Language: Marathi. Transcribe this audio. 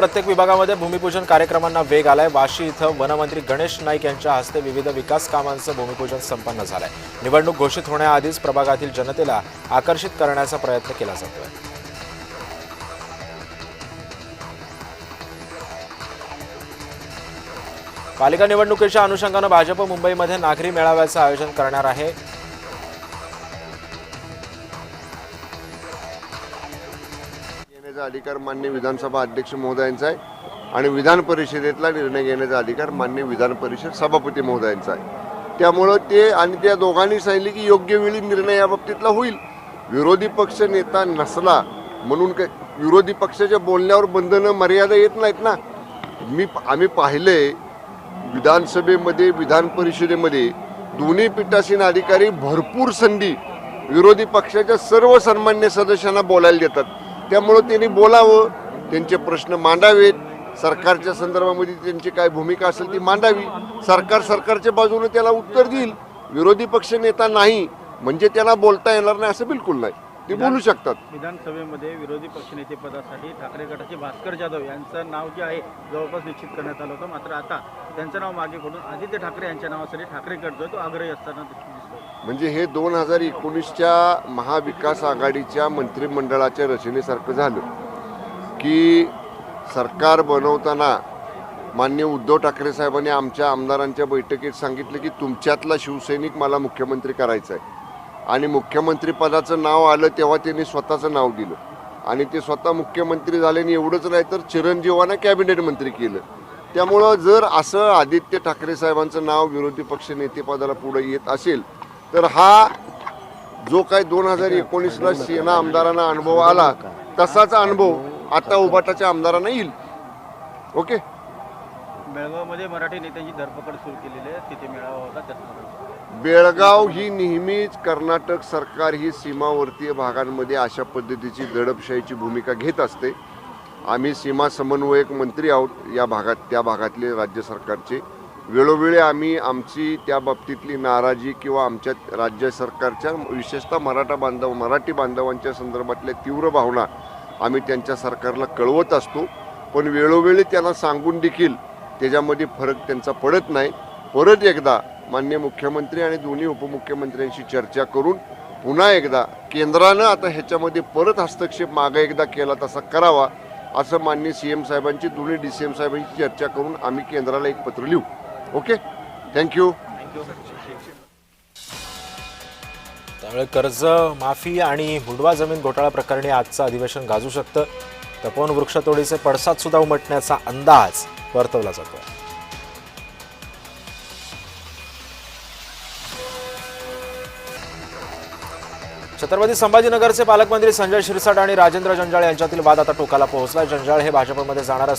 प्रत्येक विभागामध्ये भूमिपूजन कार्यक्रमांना वेग आलाय। वाशी इथं वनमंत्री गणेश नाईक यांच्या हस्ते विविध विकास कामांचं भूमिपूजन संपन्न झालंय। निवडणूक घोषित होण्याआधीच प्रभागातील जनतेला आकर्षित करण्याचा प्रयत्न केला जातोय। पालिका निवडणुकीच्या अनुषंगानं भाजप मुंबईमध्ये नागरी मेळाव्याचं आयोजन करणार आहे। घेण्याचा अधिकार मान्य विधानसभा अध्यक्ष महोदयांचा आहे आणि विधान परिषदेतला निर्णय घेण्याचा अधिकार मान्य विधान परिषद सभापती महोदयांचा आहे। त्यामुळे ते आणि त्या दोघांनी सांगितले की योग्य वेळी निर्णय या बाबतीतला होईल। विरोधी पक्ष नेता नसला म्हणून काय विरोधी पक्षाच्या बोलण्यावर बंधनं मर्यादा येत नाहीत ना। आम्ही पाहिले विधानसभेमध्ये विधान परिषदेमध्ये दोन्ही पीठासीन अधिकारी भरपूर संधी विरोधी पक्षाच्या सर्व सन्मान्य सदस्यांना बोलायला देतात। त्यामुळे त्यांनी बोलावं, त्यांचे प्रश्न मांडावेत, सरकारच्या संदर्भामध्ये त्यांची काय भूमिका असेल ती मांडावी। सरकारच्या बाजूने त्याला उत्तर देईल। विरोधी पक्ष नेता नाही म्हणजे त्याला बोलता येणार नाही असं बिलकुल नाही, ते बोलू शकतात। विधानसभेमध्ये विरोधी पक्षनेते पदासाठी ठाकरे गटाचे भास्कर जाधव यांचं नाव जे आहे जवळपास निश्चित करण्यात आलं होतं, मात्र आता त्यांचं नाव मागे पडून आदित्य ठाकरे यांच्या नावासाठी ठाकरे गट जो तो आग्रही असताना दिसतो। म्हणजे हे 2019च्या महाविकास आघाडीच्या मंत्रिमंडळाच्या रचनेसारखं झालं की सरकार बनवताना माननीय उद्धव ठाकरे साहेबांनी आमच्या आमदारांच्या बैठकीत सांगितलं की तुमच्यातला शिवसैनिक मला मुख्यमंत्री करायचा आहे आणि मुख्यमंत्री पदाचं नाव आलं तेव्हा त्यांनी स्वतःचं नाव दिलं आणि ते स्वतः मुख्यमंत्री झाले आणि एवढंच नाही तर चिरंजीवांना कॅबिनेट मंत्री केलं। त्यामुळं जर असं आदित्य ठाकरे साहेबांचं नाव विरोधी पक्ष नेतेपदाला पुढे येत असेल तर हा जो काय 2019ला सेना आमदारांना अनुभव आला तसाच अनुभव आता उभाटाच्या आमदारांना येईल। ओके। बेळगावमध्ये मराठी नेत्यांची धरपकड सुरू केलेली आहे, तिथे मेळावा होता त्यात बेळगाव ही नेहमीच कर्नाटक सरकार ही सीमावर्तीय भागांमध्ये अशा पद्धतीची दडपशाहीची भूमिका घेत असते। आम्ही सीमा समन्वयक मंत्री आहोत या भागात, त्या भागातले राज्य सरकारचे। वेळोवेळी आम्ही आमची त्या बाबतीतली नाराजी किंवा आमच्या राज्य सरकारच्या विशेषतः मराठी बांधवांच्या संदर्भातल्या तीव्र भावना आम्ही त्यांच्या सरकारला कळवत असतो, पण वेळोवेळी त्यांना सांगून देखील त्याच्यामध्ये फरक त्यांचा पडत नाही। परत एकदा माननीय मुख्यमंत्री आणि दोन्ही उपमुख्यमंत्र्यांशी चर्चा करून पुन्हा एकदा केंद्रानं आता ह्याच्यामध्ये परत हस्तक्षेप मागे एकदा केला तसा करावा असं माननीय CM साहेबांची दोन्ही DCM साहेबांची चर्चा करून आम्ही केंद्राला एक पत्र लिहू। Okay, thank you. त्यामुळे कर्ज माफी आणि हुडवा जमीन घोटाळा प्रकरणी आजचं अधिवेशन गाजू शकतं। तपोवन वृक्षतोडीचे पडसाद सुद्धा उमटण्याचा अंदाज वर्तवला जातो। छत्रपती संभाजीनगरचे पालकमंत्री संजय शिरसाट आणि राजेंद्र जंजाळ यांच्यातील वाद आता टोकाला पोहोचला। जंजाळ हे भाजपमध्ये जाणार